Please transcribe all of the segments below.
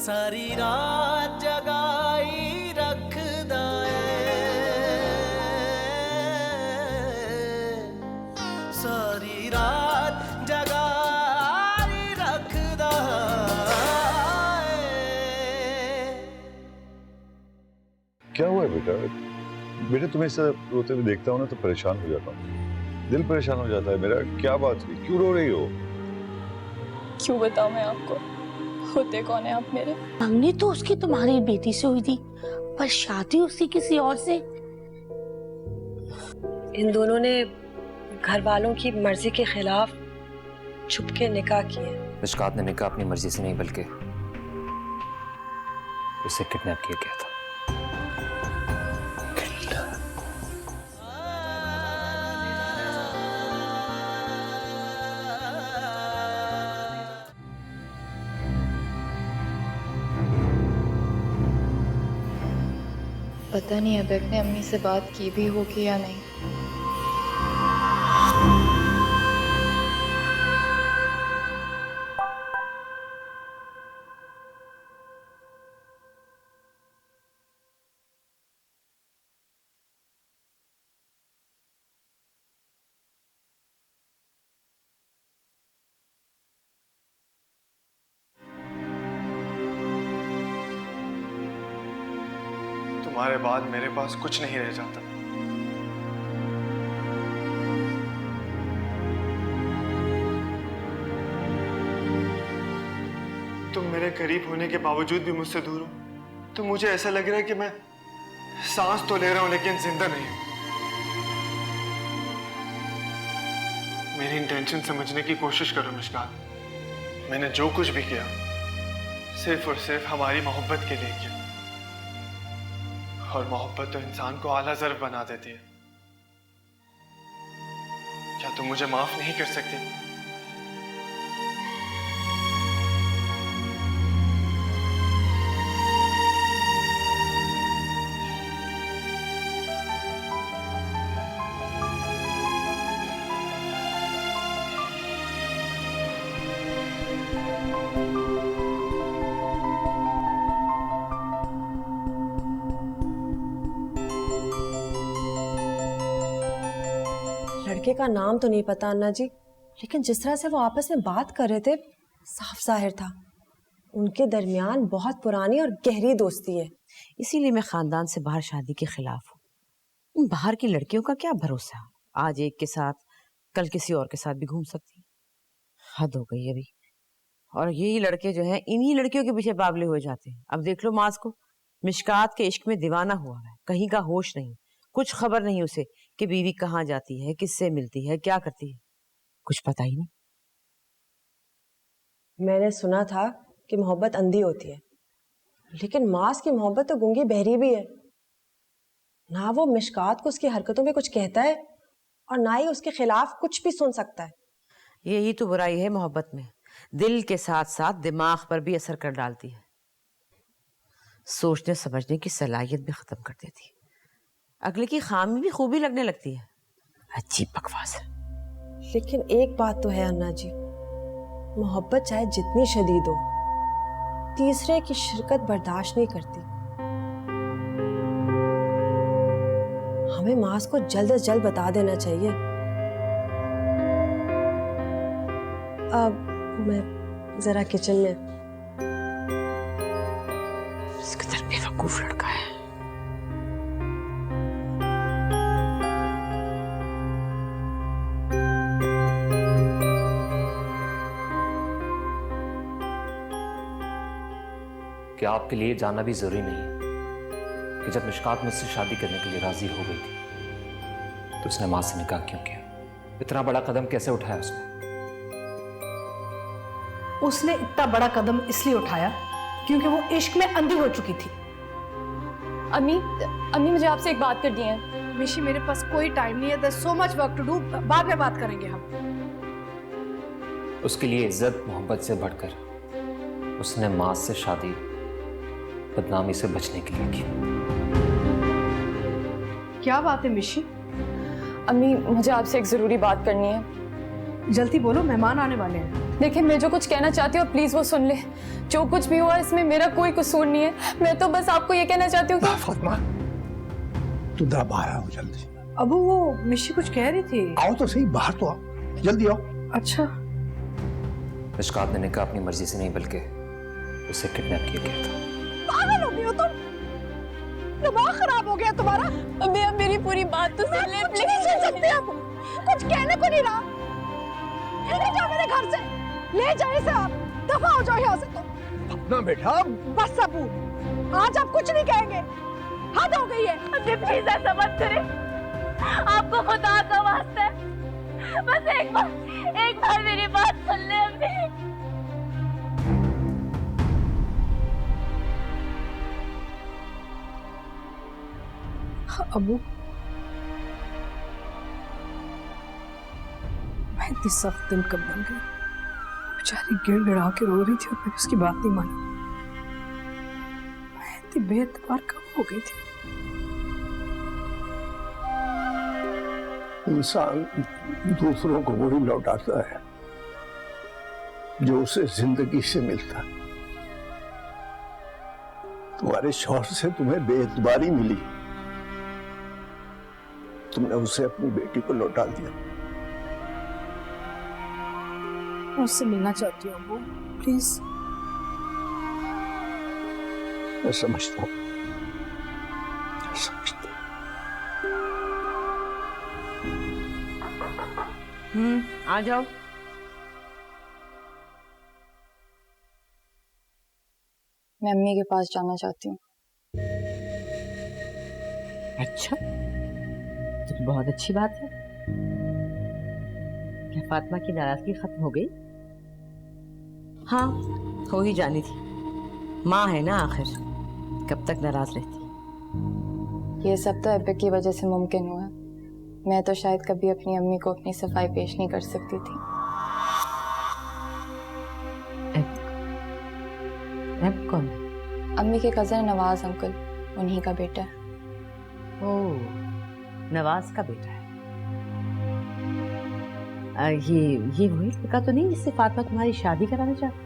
सारी रात जगाई रखदा सारी रात जगाई रखदा क्या हुआ है बेटा? बेटा तुम्हें ऐसा रोते हुए देखता हूँ ना तो परेशान हो जाता हूँ, दिल परेशान हो जाता है मेरा। क्या बात हुई, क्यों रो रही हो? क्यों बताऊं मैं आपको, होते कौन है आप मेरे? मंगनी तो उसकी तुम्हारी बेटी से हुई थी, पर शादी उसकी किसी और से। इन दोनों ने घर वालों की मर्जी के खिलाफ छुपके निकाह किए। मिशकात ने निकाह अपनी मर्जी से नहीं बल्कि उसे किडनैप किया गया था। पता नहीं अबेक ने अम्मी से बात की भी होगी या नहीं। तुम्हारे बाद मेरे पास कुछ नहीं रह जाता। तुम मेरे करीब होने के बावजूद भी मुझसे दूर हो, तो मुझे ऐसा लग रहा है कि मैं सांस तो ले रहा हूं लेकिन जिंदा नहीं हूं। मेरी इंटेंशन समझने की कोशिश करो मिशकात। मैंने जो कुछ भी किया सिर्फ और सिर्फ हमारी मोहब्बत के लिए किया, और मोहब्बत तो इंसान को आला ज़र्फ बना देती है। क्या तुम मुझे माफ नहीं कर सकती? लड़के का नाम तो नहीं पता अन्ना जी, लेकिन जिस तरह से वो आपस में बात कर रहे थे साफ जाहिर था उनके दरमियान बहुत पुरानी और गहरी दोस्ती है। इसीलिए मैं खानदान से बाहर शादी के खिलाफ हूँ। इन बाहर की लड़कियों का क्या भरोसा, आज एक के साथ कल किसी और के साथ भी घूम सकती है। हद हो गई अभी। और यही लड़के जो हैं इन्हीं लड़कियों के पीछे बावले हो जाते हैं। अब देख लो मास को, मिशकात के इश्क में दीवाना हुआ है, कहीं का होश नहीं, कुछ खबर नहीं उसे कि बीवी कहाँ जाती है, किससे मिलती है, क्या करती है, कुछ पता ही नहीं। मैंने सुना था कि मोहब्बत अंधी होती है, लेकिन मास की मोहब्बत तो गूंगी बहरी भी है। ना वो मिशकात को उसकी हरकतों में कुछ कहता है और ना ही उसके खिलाफ कुछ भी सुन सकता है। यही तो बुराई है मोहब्बत में, दिल के साथ साथ दिमाग पर भी असर कर डालती है, सोचने समझने की सलाहियत भी खत्म कर देती है, अगले की खामी भी खूबी लगने लगती है। अजीब बकवास है। लेकिन एक बात तो है अन्ना जी, मोहब्बत चाहे जितनी शदीद हो तीसरे की शिरकत बर्दाश्त नहीं करती। हमें मास को जल्द से जल्द बता देना चाहिए। अब मैं जरा किचन में। इसके तरफ बेवकूफ लड़का है। क्या आपके लिए जानना भी जरूरी नहीं है कि जब मिशकात मुझसे शादी करने के लिए राजी हो गई थी तो उसने मां से निकाह क्यों किया? इतना बड़ा कदम कैसे उठाया उसने इतना बड़ा कदम इसलिए उठाया क्योंकि वो इश्क में अंधी हो चुकी थी। अम्मी मुझे आपसे एक बात करनी है। मिशी मेरे पास कोई टाइम नहीं है, there's so much work to do, बाद में बात करेंगे हम। उसके लिए इज्जत मोहब्बत से बढ़कर उसने मां से शादी बदनामी से बचने के लिए की। क्या बात है मिशी? अम्मी मुझे आपसे एक जरूरी बात करनी है। जल्दी बोलो, मेहमान आने वाले हैं। देखिए, मैं जो कुछ कहना चाहती हूँ प्लीज वो सुन ले। जो कुछ भी हुआ इसमें मेरा कोई कसूर नहीं है। मैं तो बस आपको ये कहना चाहती हूँ कि फातिमा, तू जरा बाहर आओ जल्दी। अबू वो मिशी कुछ कह रही थी। आओ तो सही, बाहर तो आओ, जल्दी आओ। अच्छा, मिशकात ने निकाह अपनी मर्जी से नहीं बल्कि उसे किडनैप किया गया था। पागल हो गई हो तुम? दिमाग खराब हो गया तुम्हारा? अबे अब मेरी पूरी बात तो सुन ले कुछ नहीं सुन सकते अब, कुछ कहने को नहीं रहा। ले जाओ मेरे घर से, ले जाओ इसे, आप दफा हो जाओ यहाँ से। तो अपना बेटा बस अबू, आज आप कुछ नहीं कहेंगे, हद हो गई है। प्लीज ऐसा मत करे, आपको खुदा का वास्ता है, बस एक बार मेरी बात सुन ले अम्मी। अबू मैं इतनी सख्त दिल कब बन गई। बेचारी गिड़गिड़ा के रो रही थी और मैं उसकी बात नहीं मानी। मैं इतनी बेएतबार कब हो गई थी। इंसान दूसरों को वही लौटाता है जो उसे जिंदगी से मिलता। तुम्हारे शौहर से तुम्हें बेएतबारी मिली, तुमने उसे अपनी बेटी को लौटा दिया। मैं उससे मिलना चाहती हूँ अबू, प्लीज। मैं समझता हूँ, समझता हूँ। आ जाओ। मैं अम्मी के पास जाना चाहती हूँ। अच्छा, तो बहुत अच्छी बात है। क्या फातिमा की नाराजगी खत्म हो गई? हाँ, हो ही जानी थी। माँ है ना आखिर, कब तक नाराज रहती। ये सब तो एपिक की वजह से मुमकिन हुआ। मैं तो शायद कभी अपनी अम्मी को अपनी सफाई पेश नहीं कर सकती थी। अब कौन है? अम्मी के कजन नवाज अंकल, उन्हीं का बेटा है। ओह, नवाज का बेटा है। ये वही लड़का तो नहीं जिससे फातिमा तुम्हारी शादी कराना चाहती?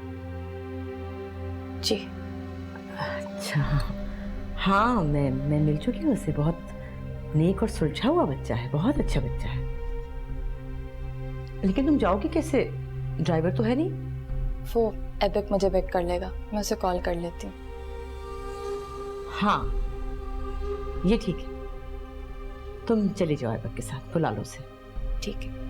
जी। अच्छा, हाँ, मैं मिल चुकी हूँ उससे। बहुत नेक और सुलझा हुआ बच्चा है, बहुत अच्छा बच्चा है। लेकिन तुम जाओगी कैसे? ड्राइवर तो है नहीं। वो एपिक मुझे पिक कर लेगा, मैं उसे कॉल कर लेती हूँ। हाँ, ये ठीक है। तुम चले जाओ एपिक के साथ, बुला लो उसे। ठीक है।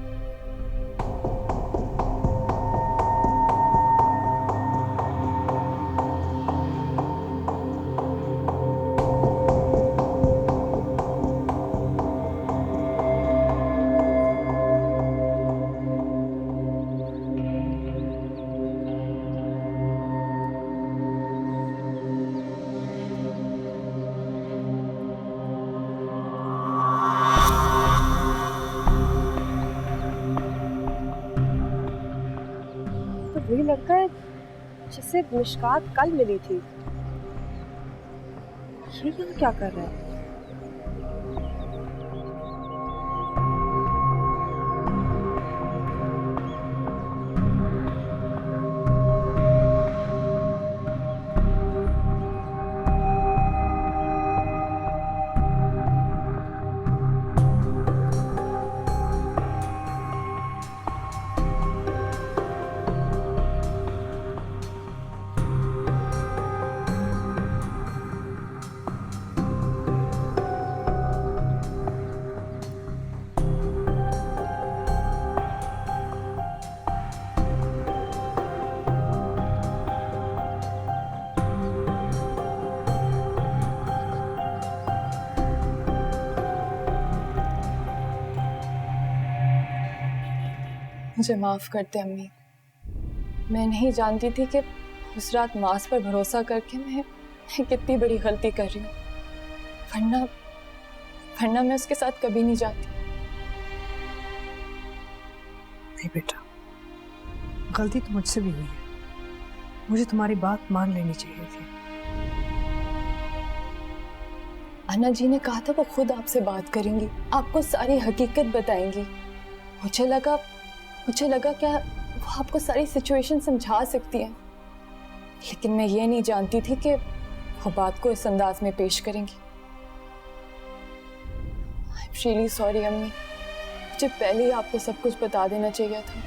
वही लड़का है जिससे मिशकात कल मिली थी। ये यहाँ क्या कर रहा है? मुझे माफ करते अम्मी। मैं नहीं जानती थी कि उस रात मास पर भरोसा करके मैं कितनी बड़ी गलती कर रही हूँ। वरना मैं उसके साथ कभी नहीं जाती। नहीं बेटा, गलती तो मुझसे भी हुई है। मुझे तुम्हारी बात मान लेनी चाहिए थी। अन्ना जी ने कहा था वो खुद आपसे बात करेंगी, आपको सारी हकीकत बताएंगी। मुझे लगा क्या वो आपको सारी सिचुएशन समझा सकती है, लेकिन मैं ये नहीं जानती थी कि वो बात को इस अंदाज में पेश करेंगी। आई एम रियली सॉरी अम्मी, मुझे पहले ही आपको सब कुछ बता देना चाहिए था।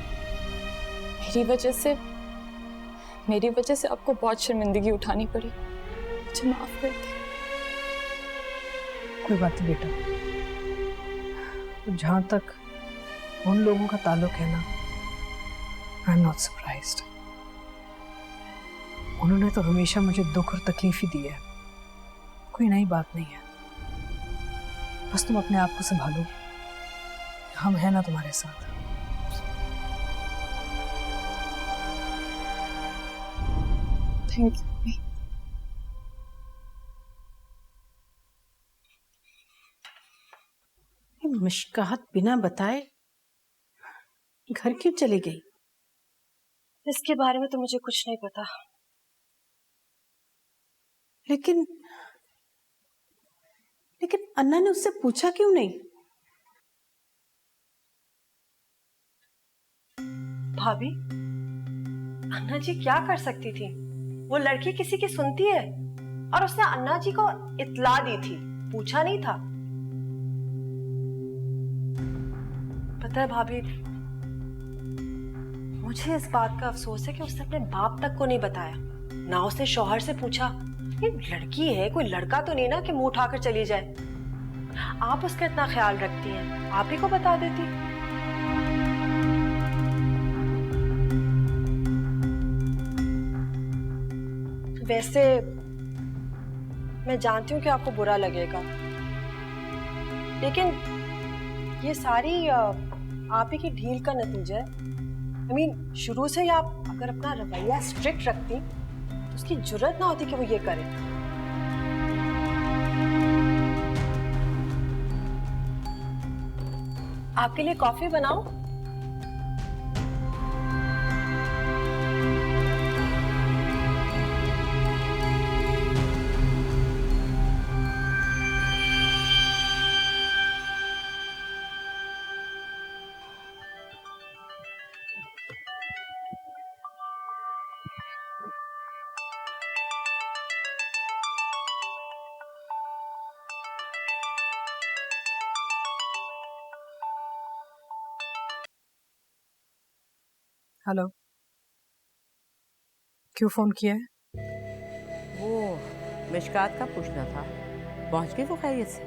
मेरी वजह से आपको बहुत शर्मिंदगी उठानी पड़ी, मुझे माफ कर दे। कोई बात नहीं बेटा, जहां तक उन लोगों का ताल्लुक है ना, आई एम नॉट सरप्राइज्ड। उन्होंने तो हमेशा मुझे दुख और तकलीफ ही दी है, कोई नई बात नहीं है। बस तुम अपने आप को संभालो, हम हैं ना तुम्हारे साथ। Thank you. मुश्कात बिना बताए घर क्यों चली गई? इसके बारे में तो मुझे कुछ नहीं पता। लेकिन अन्ना ने उससे पूछा क्यों नहीं? भाभी, अन्ना जी क्या कर सकती थी? वो लड़की किसी की सुनती है, और उसने अन्ना जी को इत्तला दी थी, पूछा नहीं था। पता है भाभी, मुझे इस बात का अफसोस है कि उसने अपने बाप तक को नहीं बताया, ना उसने शौहर से पूछा। ये लड़की है, कोई लड़का तो नहीं ना कि मुंह उठाकर चली जाए। आप उसका इतना ख्याल रखती हैं, आप ही को बता देती। वैसे मैं जानती हूँ कि आपको बुरा लगेगा, लेकिन ये सारी आप ही की ढील का नतीजा है। I mean, शुरू से ही आप अगर अपना रवैया स्ट्रिक्ट रखती तो उसकी जुर्रत ना होती कि वो ये करे। आपके लिए कॉफी बनाऊं? हेलो, क्यों फोन किया है? वो मिशकात का पूछना था, पहुंच गई वो खैरियत से?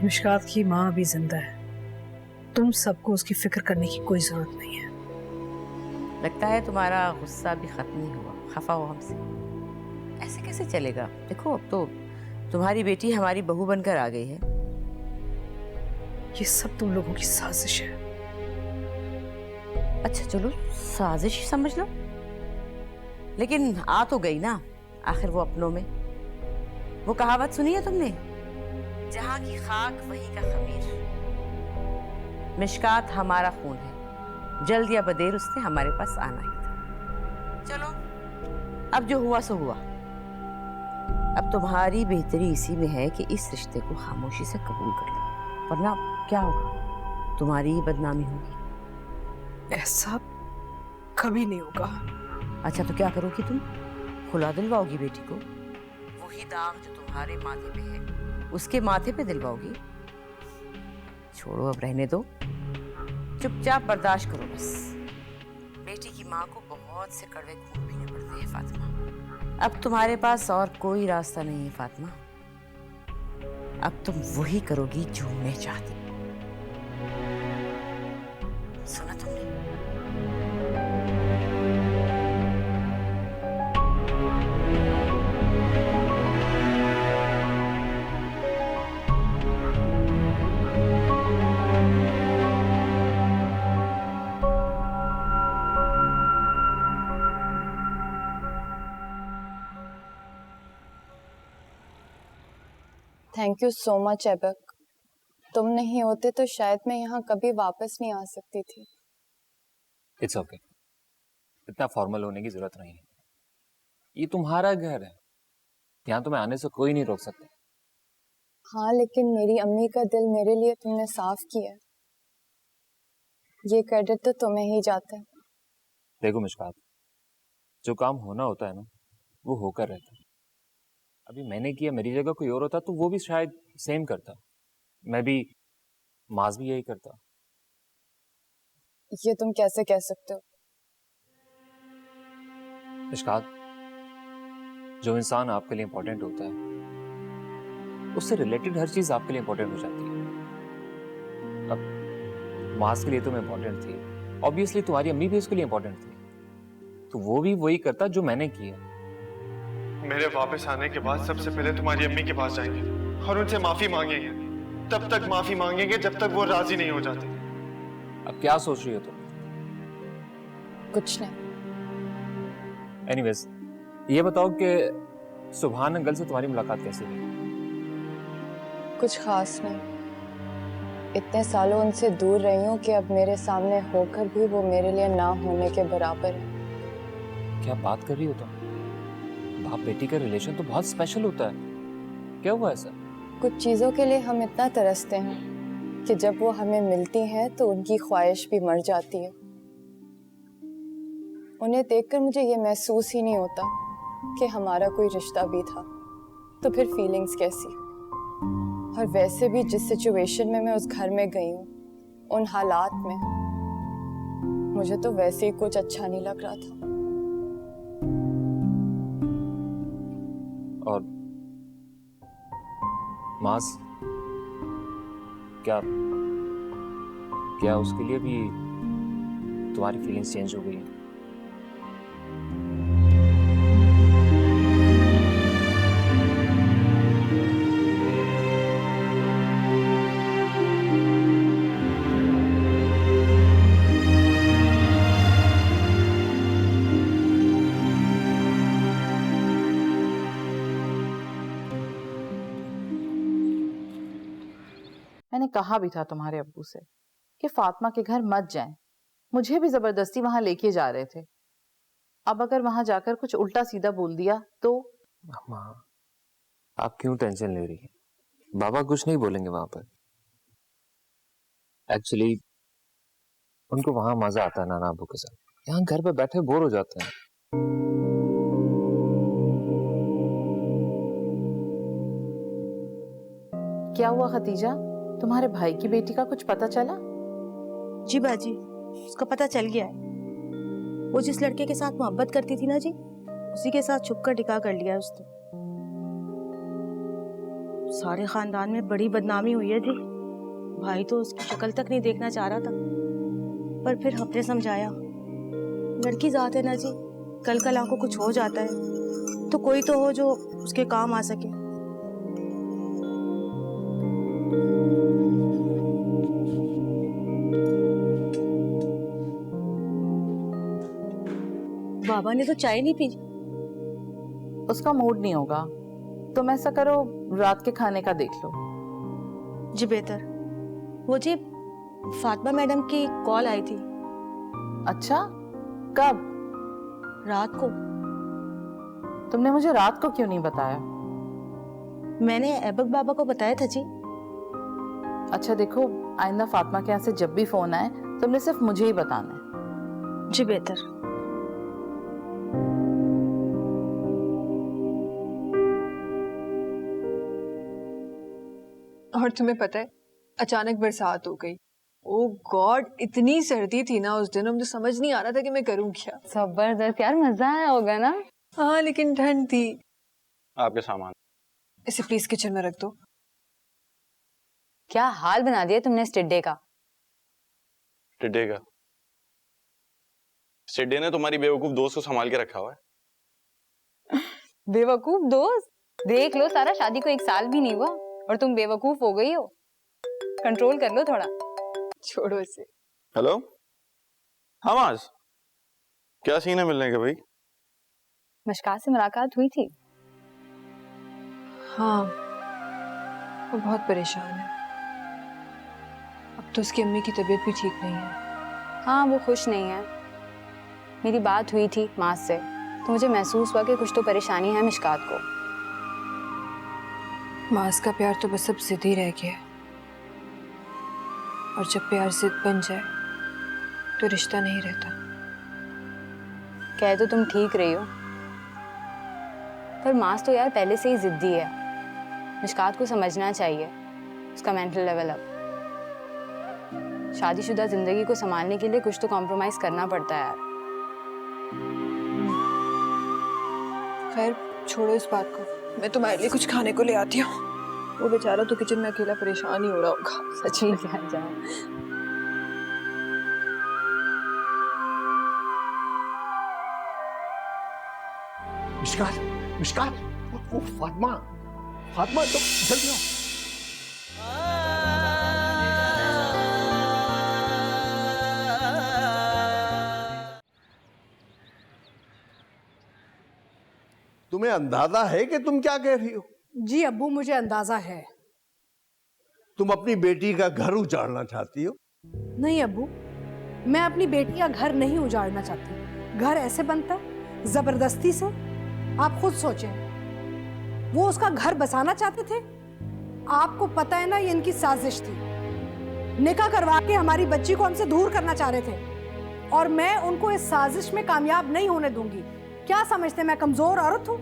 मिशकात की माँ अभी जिंदा है, तुम सबको उसकी फिक्र करने की कोई जरूरत नहीं है। लगता है तुम्हारा गुस्सा भी खत्म नहीं हुआ, खफा हो हमसे। ऐसे कैसे चलेगा? देखो अब तो तुम्हारी बेटी हमारी बहू बनकर आ गई है। ये सब तुम लोगों की साजिश है। अच्छा चलो, साजिश ही समझ लो, लेकिन आ तो गई ना आखिर वो अपनों में। वो कहावत सुनी है तुमने, जहां की खाक वहीं का खमीर। मिशकात हमारा खून है, जल्द या बदेर उसने हमारे पास आना ही था। चलो अब जो हुआ सो हुआ। अब तुम्हारी बेहतरी इसी में है कि इस रिश्ते को खामोशी से कबूल कर लो, वरना क्या होगा? तुम्हारी ही बदनामी होगी। ऐसा कभी नहीं होगा। अच्छा तो क्या करोगी तुम? खुला दिलवाओगी बेटी को? वही दाग जो तुम्हारे माथे पे है उसके माथे पे दिलवाओगी? छोड़ो, अब रहने दो, चुपचाप बर्दाश्त करो बस। बेटी की माँ को बहुत से कड़वे खून पीने पड़ते हैं फातिमा। अब तुम्हारे पास और कोई रास्ता नहीं है फातिमा। अब तुम वही करोगी जो मैं चाहती हूँ। सुना तुमने? Thank you so much Aibak, तुम नहीं होते तो शायद मैं यहाँ कभी वापस नहीं आ सकती थी। इट्स ओके, इतना फॉर्मल होने की जरूरत नहीं है। ये तुम्हारा घर है, यहाँ तुम्हें आने से कोई नहीं रोक सकता। हाँ, लेकिन मेरी अम्मी का दिल मेरे लिए तुमने साफ किया है। ये क्रेडिट तो तुम्हें ही जाता है। देखो मिशकात, जो काम होना होता है ना वो होकर रहता है। अभी मैंने किया, मेरी जगह कोई और होता तो वो भी शायद सेम करता, मैं भी, माज भी यही करता। ये तुम कैसे कह सकते हो? मिशकात, जो इंसान आपके लिए इंपॉर्टेंट होता है उससे रिलेटेड हर चीज आपके लिए इंपॉर्टेंट हो जाती है। अब माज के लिए तुम इंपॉर्टेंट थी, ऑब्वियसली तुम्हारी अम्मी भी उसके लिए इंपॉर्टेंट थी, तो वो भी वही करता जो मैंने किया। मेरे वापस आने के बाद सबसे पहले तुम्हारी अम्मी के पास जाएंगे और उनसे माफी मांगेंगे। तब तक माफी मांगेंगे जब तक वो राजी नहीं हो जाते। अब क्या सोच रही हो तुम? कुछ नहीं। एनीवेज, ये बताओ कि सुभान अंकल से तुम्हारी मुलाकात कैसी हुई? कुछ खास नहीं। इतने सालों उनसे दूर रही हूँ कि अब मेरे सामने होकर भी वो मेरे लिए ना होने के बराबर है। क्या बात कर रही हो तुम? बाप बेटी का रिलेशन तो बहुत स्पेशल होता है, क्या हुआ ऐसा? कुछ चीजों के लिए हम इतना तरसते हैं कि जब वो हमें मिलती हैं तो उनकी ख्वाहिश भी मर जाती है। उन्हें देखकर मुझे ये महसूस ही नहीं होता कि हमारा कोई रिश्ता भी था, तो फिर फीलिंग्स कैसी? और वैसे भी जिस सिचुएशन में मैं उस घर में गई हूँ, उन हालात में, मुझे तो वैसे ही कुछ अच्छा नहीं लग रहा था। और मास, क्या क्या उसके लिए भी तुम्हारी फीलिंग्स चेंज हो गई हैं? मैंने कहा भी था तुम्हारे अब्बू से कि फातिमा के घर मत जाएं। मुझे भी जबरदस्ती वहां लेके जा रहे थे। अब अगर वहां जाकर कुछ उल्टा सीधा बोल दिया तो? अम्मा, आप क्यों टेंशन ले रही हैं? बाबा कुछ नहीं बोलेंगे वहां पर। एक्चुअली उनको वहां मजा आता है नाना अब्बू के साथ, यहाँ घर पे बैठे बोर हो जाते हैं। क्या हुआ खतीजा, तुम्हारे भाई की बेटी का कुछ पता चला? जी बाजी, उसका पता चल गया है। वो जिस लड़के के साथ मोहब्बत करती थी ना जी, उसी के साथ छुपकर निकाह कर लिया उसने। सारे खानदान में बड़ी बदनामी हुई है जी। भाई तो उसकी शक्ल तक नहीं देखना चाह रहा था, पर फिर हमने समझाया, लड़की जात है ना जी, कल कल आंखों कुछ हो जाता है तो कोई तो हो जो उसके काम आ सके। बाबा ने तो चाय नहीं पी। उसका मूड नहीं होगा, तुम ऐसा करो रात के खाने का देख लो। जी बेहतर। वो जी फातिमा मैडम की कॉल आई थी। अच्छा, कब? रात को। तुमने मुझे रात को क्यों नहीं बताया? मैंने ऐबक बाबा को बताया था जी। अच्छा देखो, आइंदा फातिमा के यहाँ से जब भी फोन आए तुमने सिर्फ मुझे ही बताना है। जी बेहतर। और तुम्हें पता है, अचानक बरसात हो गई। ओ गॉड, इतनी सर्दी थी ना उस दिन, मुझे समझ नहीं आ रहा था कि मैं करूं क्या। जबरदस्त यार, मजा आया होगा ना? हाँ लेकिन ठंड थी। आपके सामान इसे प्लीज किचन में रख दो। क्या हाल बना दिया तुमने इस टिड्डे का। टिड्डे का? टिड्डे ने तुम्हारी बेवकूफ दोस्त को संभाल के रखा हुआ है। बेवकूफ दोस्त? देख लो सारा, शादी को 1 साल भी नहीं हुआ और तुम बेवकूफ हो गई हो। कंट्रोल कर लो थोड़ा। छोड़ो इसे। हेलो, हाँ माज, क्या सीन है मिलने का भाई? मशकात से मुलाकात हुई थी। हाँ, वो बहुत परेशान है। अब तो उसकी अम्मी की तबीयत भी ठीक नहीं है। हाँ, वो खुश नहीं है। मेरी बात हुई थी माँ से तो मुझे महसूस हुआ कि कुछ तो परेशानी है मिशकात को। मास का प्यार तो बस अब जिद ही रह गया है, और जब प्यार जिद बन जाए तो रिश्ता नहीं रहता। कह तो तुम ठीक रही हो, पर मास तो यार पहले से ही जिद्दी है। मिशकात को समझना चाहिए उसका मेंटल लेवल अब। शादीशुदा जिंदगी को संभालने के लिए कुछ तो कॉम्प्रोमाइज करना पड़ता है यार। खैर छोड़ो इस बात को, मैं तुम्हारे लिए कुछ खाने को ले आती हूँ। वो बेचारा तो किचन में अकेला परेशान ही हो रहा होगा। सच में क्या जाओ। मिशकात, मिशकात, वो फातिमा, फातिमा तो जल्दी आओ। तुम्हें अंदाजा है कि तुम क्या कह रही हो? जी अब्बू, मुझे अंदाजा है। तुम अपनी बेटी का घर उजाड़ना चाहती हो? नहीं अब्बू, मैं अपनी बेटी का घर नहीं उजाड़ना चाहती। घर ऐसे बनता है जबरदस्ती से। आप खुद सोचें, वो उसका घर बसाना चाहते थे। आपको पता है ना, ये इनकी साजिश थी। निकाह करवा के हमारी बच्ची को हमसे दूर करना चाह रहे थे, और मैं उनको इस साजिश में कामयाब नहीं होने दूंगी। क्या समझते मैं कमजोर औरत हूँ?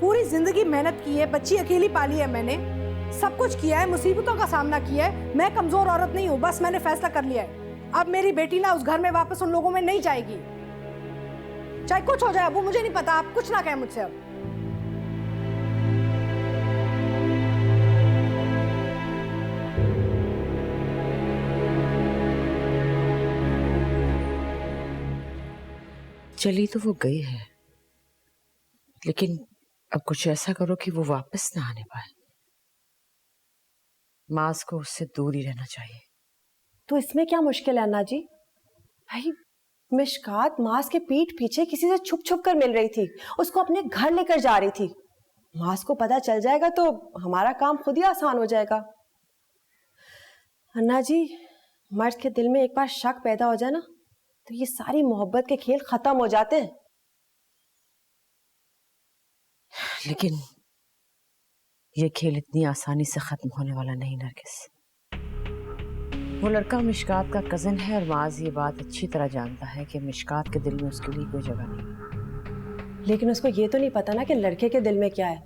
पूरी जिंदगी मेहनत की है, बच्ची अकेली पाली है मैंने, सब कुछ किया है, मुसीबतों का सामना किया है। मैं कमजोर औरत नहीं हूँ, बस मैंने फैसला कर लिया है। अब मेरी बेटी ना उस घर में वापस उन लोगों में नहीं जाएगी, चाहे कुछ हो जाए। अबू मुझे नहीं पता, आप कुछ ना कहें मुझसे अब। चली तो वो गई है, लेकिन अब कुछ ऐसा करो कि वो वापस ना आने पाए। मास को उससे दूर ही रहना चाहिए। तो इसमें क्या मुश्किल है अन्ना जी? भाई मिशकात मास के पीठ पीछे किसी से छुप छुप कर मिल रही थी, उसको अपने घर लेकर जा रही थी। मास को पता चल जाएगा तो हमारा काम खुद ही आसान हो जाएगा। अन्ना जी, मर्द के दिल में एक बार शक पैदा हो जाए ना, तो ये सारी मोहब्बत के खेल खत्म हो जाते हैं। लेकिन ये खेल इतनी आसानी से खत्म होने वाला नहीं नरगिस। वो लड़का मिशकात का कजन है, और माज ये बात अच्छी तरह जानता है कि मिशकात के दिल में उसके लिए कोई जगह नहीं। लेकिन उसको ये तो नहीं पता ना कि लड़के के दिल में क्या है।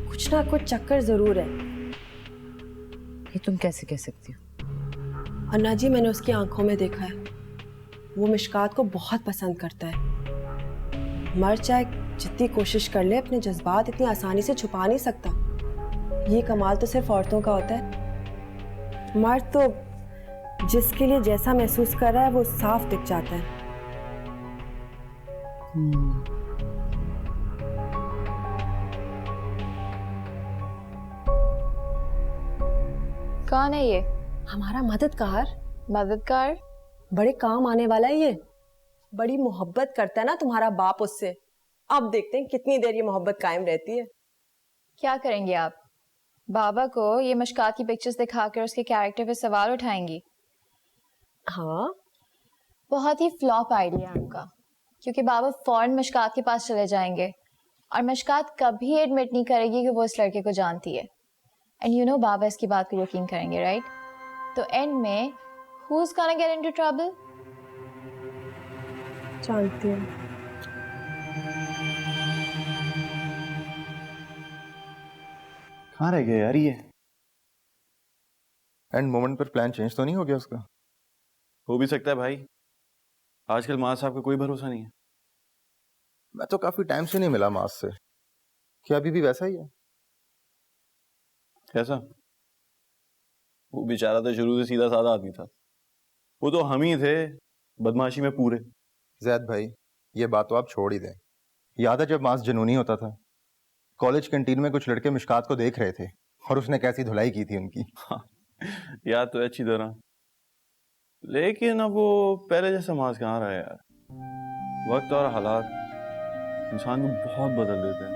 कुछ ना कुछ चक्कर जरूर है। ये तुम कैसे कह सकती हो? अन्ना जी, मैंने उसकी आंखों में देखा है, वो मिशकात को बहुत पसंद करता है। मर्द चाहे जितनी कोशिश कर ले, अपने जज्बात इतनी आसानी से छुपा नहीं सकता। ये कमाल तो सिर्फ औरतों का होता है। मर्द तो जिसके लिए जैसा महसूस कर रहा है वो साफ दिख जाता है। कौन है ये? हमारा मददगार। मददगार? बड़े काम आने वाला है ये। बड़ी मोहब्बत करता है ना तुम्हारा बाप उससे। अब देखते हैं कितनी देर ये मोहब्बत कायम रहती है। क्या करेंगे आप? बाबा को ये मिशकात की पिक्चर्स दिखाकर उसके कैरेक्टर पे सवाल उठाएंगी? हाँ, बहुत ही फ्लॉप आइडिया आपका, क्योंकि बाबा फौरन मिशकात के पास चले जाएंगे और मिशकात कभी एडमिट नहीं करेगी कि वो इस लड़के को जानती है। एंड यू नो बाबा इसकी बात को यकीन करेंगे, राइट? तो एंड में who's gonna get into trouble? जानती हूँ। कहाँ रह गया यार ये? एंड मोमेंट पर प्लान चेंज तो नहीं हो गया उसका? हो भी सकता है भाई, आजकल मास साहब का कोई भरोसा नहीं है। मैं तो काफी टाइम से नहीं मिला मास से। क्या अभी भी वैसा ही है? कैसा? वो बेचारा तो शुरू से सीधा साधा आदमी था। वो तो हम ही थे बदमाशी में पूरे। जैद भाई, ये बात तो आप छोड़ ही दें। याद है जब मास जुनूनी होता था, कॉलेज कैंटीन में कुछ लड़के मिशकात को देख रहे थे और उसने कैसी धुलाई की थी उनकी। हाँ, याद तो है अच्छी तरह। लेकिन अब वो पहले जैसा मास कहाँ रहा यार। वक्त और हालात इंसान को बहुत बदल देते हैं,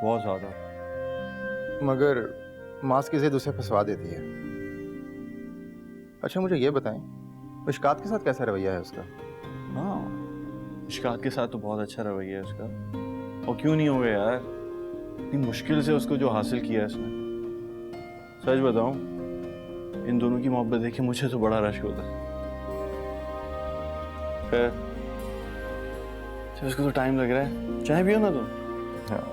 बहुत ज्यादा। मगर मास की जिद उसे फंसवा देती है। अच्छा मुझे ये बताएं, मिशकात के साथ कैसा रवैया है उसका? हाँ, मिशकात के साथ तो बहुत अच्छा रवैया है उसका। और क्यों नहीं होगा यार, इतनी मुश्किल से उसको जो हासिल किया है उसने। सच बताऊं, इन दोनों की मोहब्बत देख के मुझे तो बड़ा रश होता है। खैर, उसको तो टाइम लग रहा है, चाय पियो ना तुम। हाँ।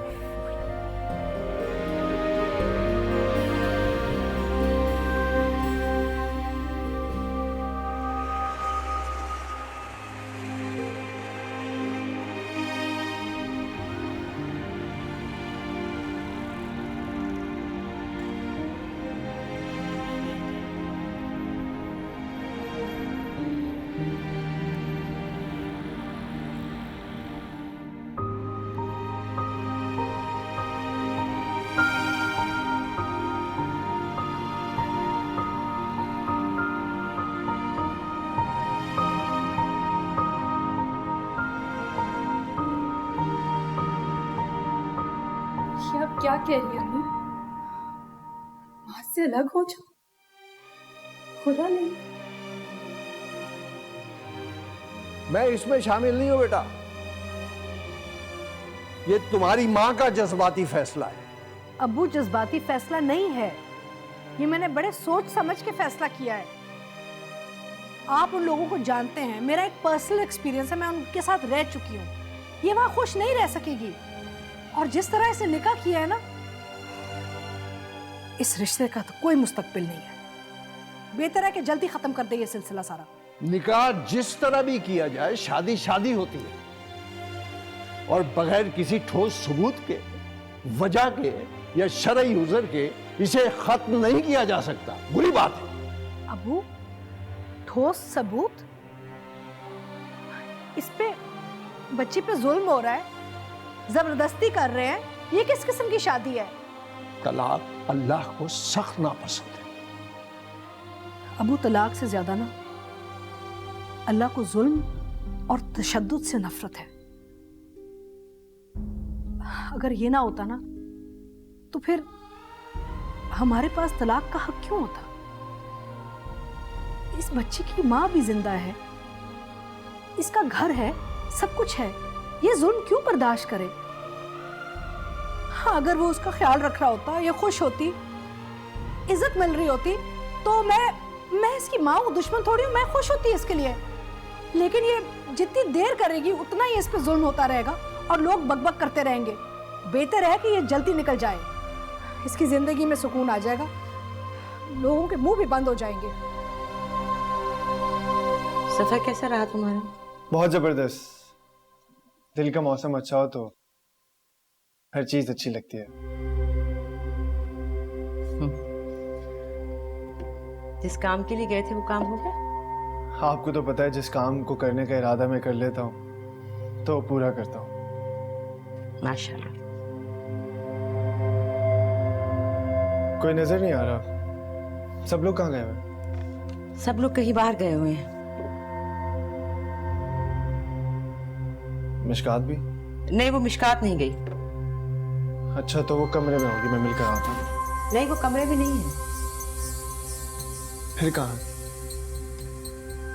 ये आप क्या कह रही है अम्मी? माँ से अलग हो जाओ? खुदा नहीं। मैं इसमें शामिल नहीं हूं बेटा। ये तुम्हारी मां का जज्बाती फैसला है। अब्बू, जज्बाती फैसला नहीं है, ये मैंने बड़े सोच समझ के फैसला किया है। आप उन लोगों को जानते हैं, मेरा एक पर्सनल एक्सपीरियंस है, मैं उनके साथ रह चुकी हूँ। ये वहां खुश नहीं रह सकेगी, और जिस तरह इसे निकाह किया है ना, इस रिश्ते का तो कोई मुस्तकबिल नहीं है। बेहतर है कि जल्दी खत्म कर दे ये सिलसिला सारा। निकाह जिस तरह भी किया जाए, शादी शादी होती है, और बगैर किसी ठोस सबूत के, वजह के या शरई उज़र के इसे खत्म नहीं किया जा सकता। बुरी बात है। अबू, ठोस सबूत? इस पे बच्ची पे जुल्म हो रहा है, जबरदस्ती कर रहे हैं, ये किस किस्म की शादी है? तलाक अल्लाह को सख्त नापसंद है। अबू, तलाक से ज्यादा ना अल्लाह को जुल्म और तशद्दुद से नफरत है। अगर ये ना होता ना, तो फिर हमारे पास तलाक का हक क्यों होता? इस बच्ची की माँ भी जिंदा है, इसका घर है, सब कुछ है, ये जुल्म क्यों बर्दाश्त करे? हाँ, अगर वो उसका ख्याल रख रहा होता या खुश होती, इज्जत मिल रही होती, तो मैं इसकी माँ हूँ, दुश्मन थोड़ी हूँ, मैं खुश होती इसके लिए। लेकिन ये जितनी देर करेगी उतना ही इस पे जुल्म होता रहेगा और लोग बकबक करते रहेंगे। बेहतर है कि ये जल्दी निकल जाए, इसकी जिंदगी में सुकून आ जाएगा, लोगों के मुंह भी बंद हो जाएंगे। सफर कैसा रहा तुम्हारा? बहुत जबरदस्त। दिल का मौसम अच्छा हो तो हर चीज अच्छी लगती है। जिस काम के लिए गए थे वो काम हो गया? आपको तो पता है, जिस काम को करने का इरादा मैं कर लेता हूँ तो पूरा करता हूँ। माशाल्लाह। कोई नजर नहीं आ रहा। सब लोग कहाँ गए हुए? सब लोग कहीं बाहर गए हुए हैं। मिशकात भी? नहीं, वो मिशकात नहीं गई। अच्छा, तो वो कमरे में होगी, मैं मिलकर आता हूँ। नहीं, वो कमरे में नहीं है। फिर कहाँ?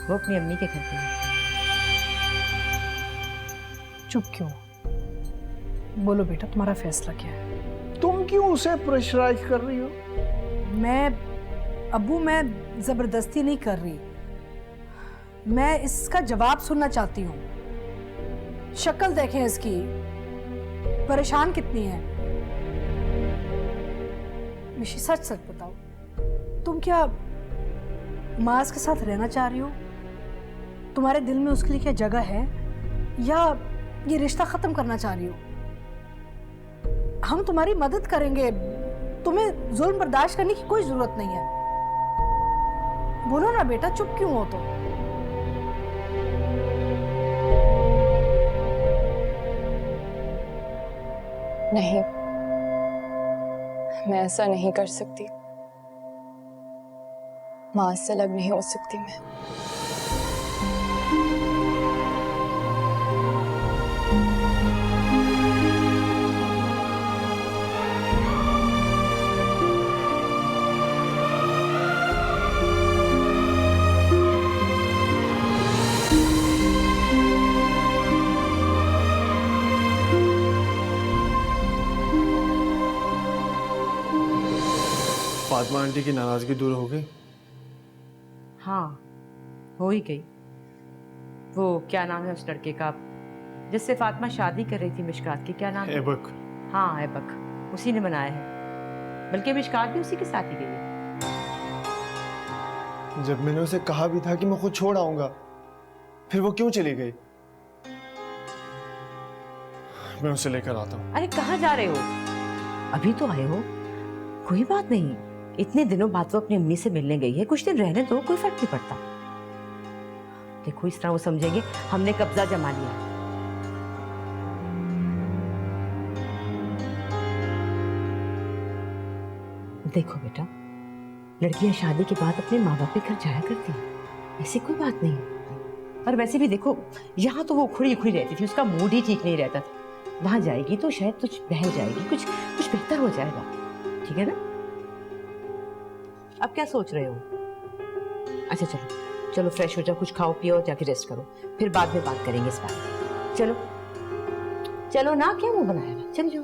वो अपनी अम्मी के घर पे है। चुप क्यों? बोलो बेटा, तुम्हारा फैसला क्या है? तुम क्यों उसे प्रेशराइज कर रही हो? मैं जबरदस्ती नहीं कर रही, मैं इसका जवाब सुनना चाहती हूँ। शक्ल देखें इसकी, परेशान कितनी है। मिशी, सच सच बताओ, तुम क्या माज के साथ रहना चाह रही हो? तुम्हारे दिल में उसके लिए क्या जगह है, या ये रिश्ता खत्म करना चाह रही हो? हम तुम्हारी मदद करेंगे, तुम्हें जुल्म बर्दाश्त करने की कोई जरूरत नहीं है। बोलो ना बेटा, चुप क्यों हो तुम? नहीं, मैं ऐसा नहीं कर सकती। माँ से अलग नहीं हो सकती मैं। फातिमा आंटी की नाराजगी दूर हो गई? हाँ, हो ही गई। वो क्या नाम है उस लड़के का जिससे फातिमा शादी कर रही थी मिशकात की, क्या नाम है? ऐबक। हाँ ऐबक, उसी ने बनाया है, बल्कि मिशकात भी उसी के साथ ही गई है। जब मैंने उसे कहा भी था कि मैं खुद छोड़ आऊंगा, फिर वो क्यों चली गई? मैं उसे लेकर आता हूँ। अरे कहाँ जा रहे हो? अभी तो आए हो, कोई बात नहीं, इतने दिनों बाद वो अपनी अम्मी से मिलने गई है, कुछ दिन रहने दो, कोई फर्क नहीं पड़ता। देखो इस तरह वो समझेंगे हमने कब्जा जमा लिया। देखो बेटा, लड़कियां शादी के बाद अपने माँ बाप के घर जाया करती हैं, ऐसी कोई बात नहीं है। और वैसे भी देखो, यहाँ तो वो उखड़ी उखड़ी रहती थी, उसका मूड ही ठीक नहीं रहता था, वहां जाएगी तो शायद कुछ बहल जाएगी, कुछ बेहतर हो जाएगा, ठीक है ना? अब क्या सोच रहे हो? अच्छा चलो चलो फ्रेश हो जाओ, कुछ खाओ पियो, जाके रेस्ट करो, फिर बाद में बात करेंगे इस बारे में। चलो चलो ना, क्या मुंह बनाया, चल जाओ।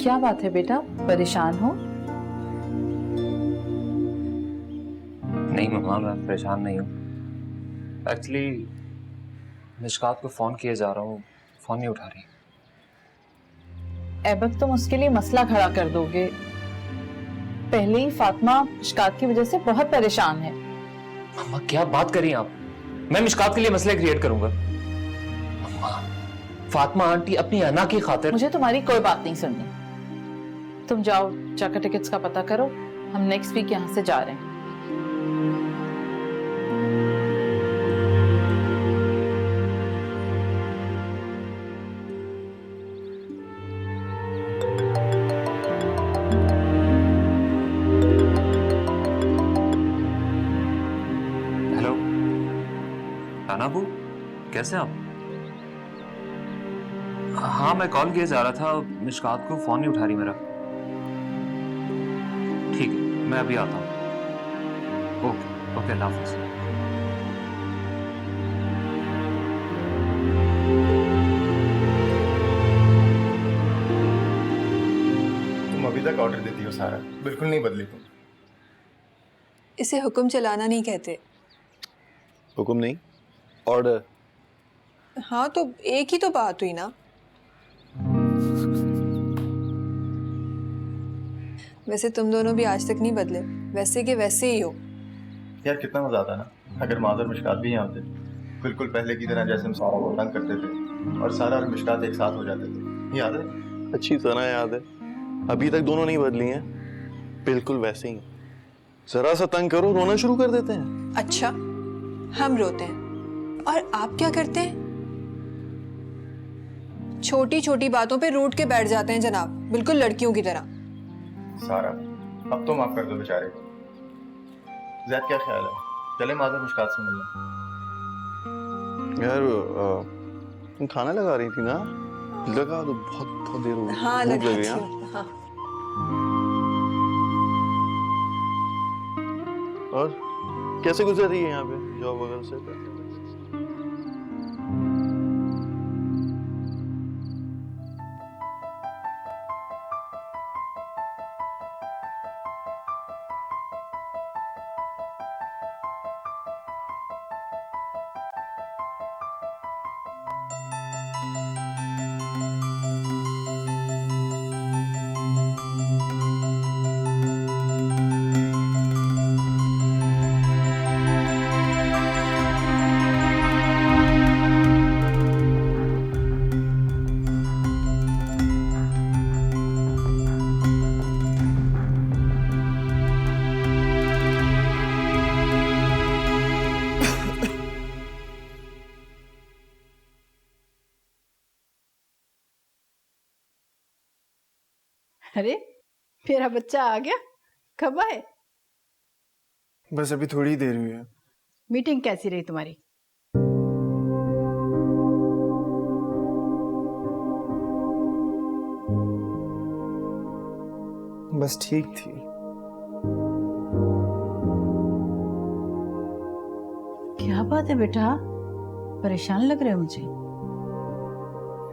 क्या बात है बेटा, परेशान हो? नहीं मम्मा, मैं परेशान नहीं हूँ। एक्चुअली मिशकात को फोन किए जा रहा हूँ, फोन नहीं उठा रही। ऐबक तुम उसके लिए मसला खड़ा कर दोगे। पहले ही फातिमा मिशकात की वजह से बहुत परेशान है। मम्मा क्या बात कर रही हैं आप? मैं मिशकात के लिए मसले क्रिएट करूंगा? मम्मा, फातिमा आंटी अपनी अना की खातिर। मुझे तुम्हारी कोई बात नहीं सुननी। तुम जाओ, जाकर टिकट्स का पता करो, हम नेक्स्ट वीक यहाँ से जा रहे हैं। हेलो तानाबू, कैसे आप? हाँ मैं कॉल किए जा रहा था, मिशकात को फोन नहीं उठा रही मेरा। ठीक है, मैं अभी आता हूँ। ओके ओके, अल्लाह हाफ़िज़। तुम अभी तक ऑर्डर देती हो सारा, बिल्कुल नहीं बदली तुम। इसे हुक्म चलाना नहीं कहते। हुक्म नहीं, ऑर्डर। हाँ तो एक ही तो बात हुई ना। वैसे तुम दोनों भी आज तक नहीं बदले, वैसे के वैसे ही हो। यार कितना मजा आता ना अगर माज़र मिशकात भी यहाँ होते, बिल्कुल पहले की तरह जैसे हम सारा को तंग करते थे और सारा और मिशकात एक साथ हो जाते थे, याद है? अच्छी तरह याद है, अभी तक दोनों नहीं बदली हैं, बिल्कुल वैसे ही। जरा सा तंग करो रोना शुरू कर देते हैं। अच्छा, हम रोते हैं और आप क्या करते हैं? छोटी छोटी बातों पे रूठ के बैठ जाते हैं जनाब, बिल्कुल लड़कियों की तरह। सारा अब तो माफ कर दो बेचारे को। ज़ैद क्या ख्याल है, चले माज़र मिशकात से मिलने? यार तुम खाना लगा रही थी ना, लगा तो बहुत बहुत देर हो गई। हाँ भूख लग लगा गई। हाँ। और कैसे गुजर रही है यहाँ पे जॉब वगैरह से? अरे मेरा बच्चा आ गया, कब आए? बस अभी थोड़ी देर हुई है। मीटिंग कैसी रही तुम्हारी? बस ठीक थी। क्या बात है बेटा, परेशान लग रहे हो मुझे।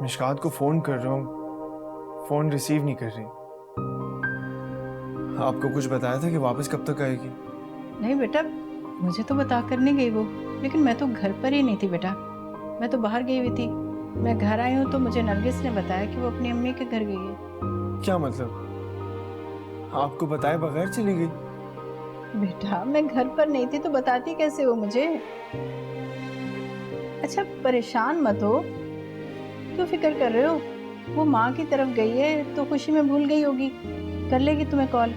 मिशकात को फोन कर रहा हूँ, फोन रिसीव नहीं कर रही। आपको कुछ बताया था कि वापस कब तक आएगी? नहीं बेटा, मुझे तो बता कर नहीं गई वो, लेकिन मैं तो घर पर ही नहीं थी बेटा, मैं तो बाहर गई हुई थी। मैं घर आई हूँ तो मुझे नरगिस ने बताया कि वो अपनी अम्मी के घर गई है। क्या मतलब? आपको बताए बगैर चली गई? बेटा मैं घर पर नहीं थी तो बताती कैसे हो मुझे? अच्छा परेशान मत हो, क्यों फिक्र कर रहे हो? वो माँ की तरफ गई है तो खुशी में भूल गई होगी, कर लेगी तुम्हें कॉल।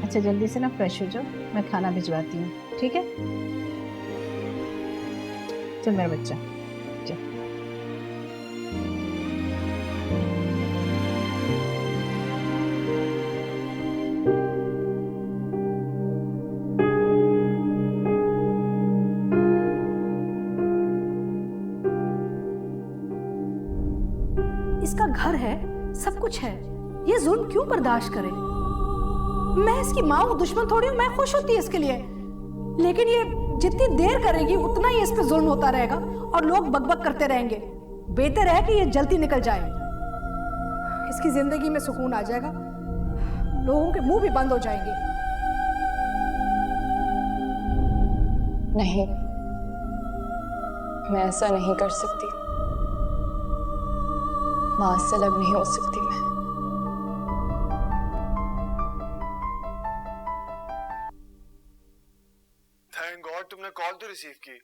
अच्छा जल्दी से ना फ्रेश हो जाओ, मैं खाना भिजवाती हूँ, ठीक है? चल मेरा बच्चा चल। इसका घर है, सब कुछ है, ये जुल्म क्यों बर्दाश्त करे? मैं इसकी माँ हूँ, दुश्मन थोड़ी हूँ, मैं खुश होती है इसके लिए। लेकिन ये जितनी देर करेगी उतना ही इस पे जुल्म होता रहेगा और लोग बकबक करते रहेंगे। बेहतर है कि ये जल्दी निकल जाए, इसकी जिंदगी में सुकून आ जाएगा, लोगों के मुंह भी बंद हो जाएंगे। नहीं, मैं ऐसा नहीं कर सकती, माँ से अलग नहीं हो सकती मैं। थैंक गॉड तुमने कॉल तो रिसीव की।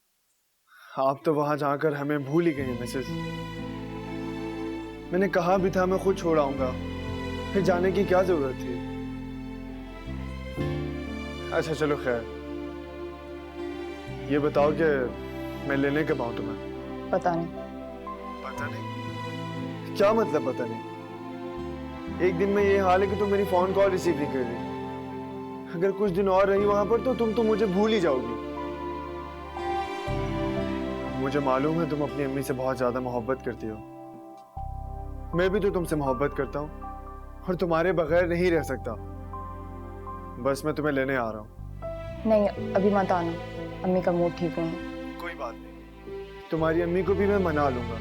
आप तो वहां जाकर हमें भूल ही गई मिसेस। मैंने कहा भी था मैं खुद छोड़ आऊंगा, फिर जाने की क्या जरूरत थी? अच्छा चलो खैर, ये बताओ कि मैं लेने कब आऊं तुम्हें? पता नहीं। पता नहीं? क्या मतलब पता नहीं? एक दिन में ये हाल है कि तुम मेरी फोन कॉल रिसीव नहीं कर रही। अगर कुछ दिन और रही वहां पर तो तुम तो मुझे भूल ही जाओगी। मुझे मालूम है तुम अपनी अम्मी से बहुत ज्यादा मोहब्बत करती हो, मैं भी तो तुमसे मोहब्बत करता हूँ और तुम्हारे बगैर नहीं रह सकता। बस मैं तुम्हें लेने आ रहा हूँ। नहीं अभी मत आना, अम्मी का मूड ठीक नहीं है। कोई बात नहीं, तुम्हारी अम्मी को भी मैं मना लूंगा,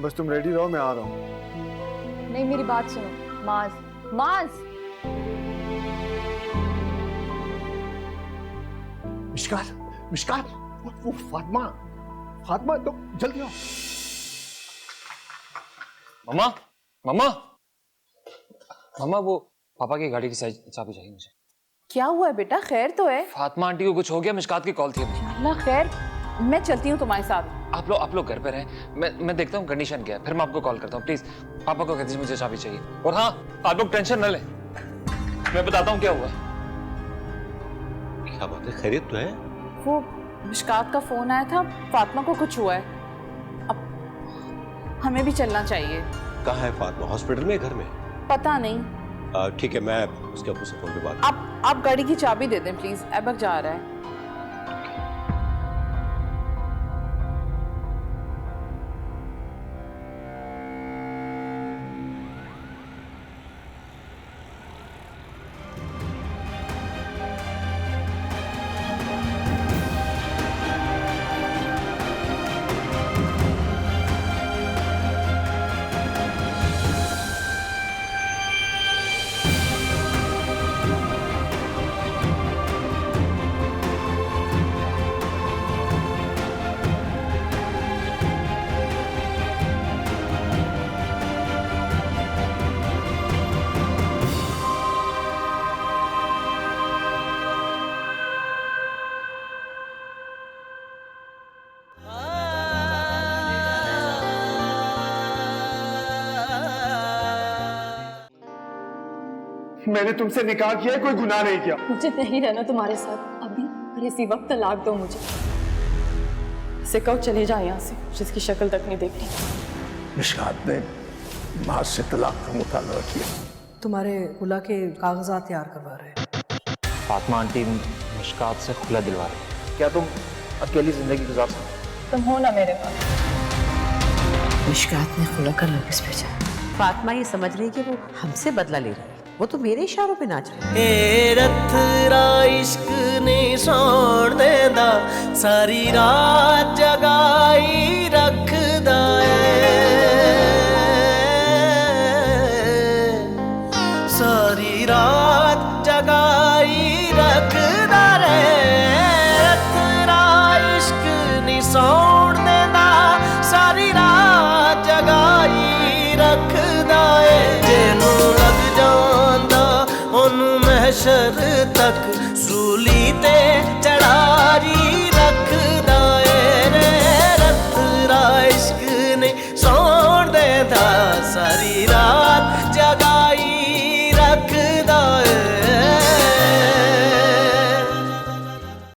बस तुम रेडी रहो, मैं आ रहा हूँ। नहीं मेरी बात सुनो, माज माज। मिशकात, मिशकात, वो फातिमा, फातिमा तो जल्दी आओ। मम्मा, मम्मा, मम्मा वो पापा की गाड़ी की चाबी चाहिए मुझे। क्या हुआ है बेटा, खैर तो है? फातिमा आंटी को कुछ हो गया, मिशकात की कॉल थी अभी। अल्लाह खैर, मैं चलती हूँ तुम्हारे साथ। आप लोग घर पे रहें, मैं देखता हूँ कंडीशन क्या है, फिर मैं आपको कॉल करता हूँ। प्लीज पापा को कह दीजिए मुझे चाबी चाहिए। और हाँ, आप लोग टेंशन न लें, मैं बताता हूँ क्या हुआ। क्या बात है, खैरियत तो है? वो मिशकात का फोन आया था, फातिमा को कुछ हुआ है, अब हमें भी चलना चाहिए। कहाँ है फातिमा, हॉस्पिटल में, घर में? पता नहीं। ठीक है, मैं उसके अब्बू से फोन पे बात। आप गाड़ी की चाबी दे दें प्लीज, ऐबक जा रहा है। मैंने तुमसे निकाह किया है, कोई गुनाह नहीं किया। मुझे नहीं रहना तुम्हारे साथ अभी और इसी वक्त तलाक दो मुझे। इसे कहो चले जाए यहाँ से, जिसकी शक्ल तक नहीं देखनी। मिशकात ने माँ से तलाक का मुतालबा किया। तुम्हारे खुला के कागजात तैयार करवा रहे हैं। फातिमा आंटी मुश्कात से खुला दिलवा रही। क्या तुम अकेली जिंदगी गुजार सकते? तुम हो ना मेरे पास। मिशकात ने खुला कर नोटिस भेजा। फातिमा ये समझ रही कि वो हमसे बदला ले रही है, वो तो मेरे इशारों पे नाच रही है। ए रथरा इश्क ने सोण देंदा सारी रात जगाई रखदा सारी रात जगाई रखदा रे रथरा इश्क ने सोण देंदा सारी रात जगाई रखदा जेनू लग जांदा ओनू महशर तक सूली ते चढ़ाई रखदा रे रथरा इश्क ने सोण देंदा सारी रात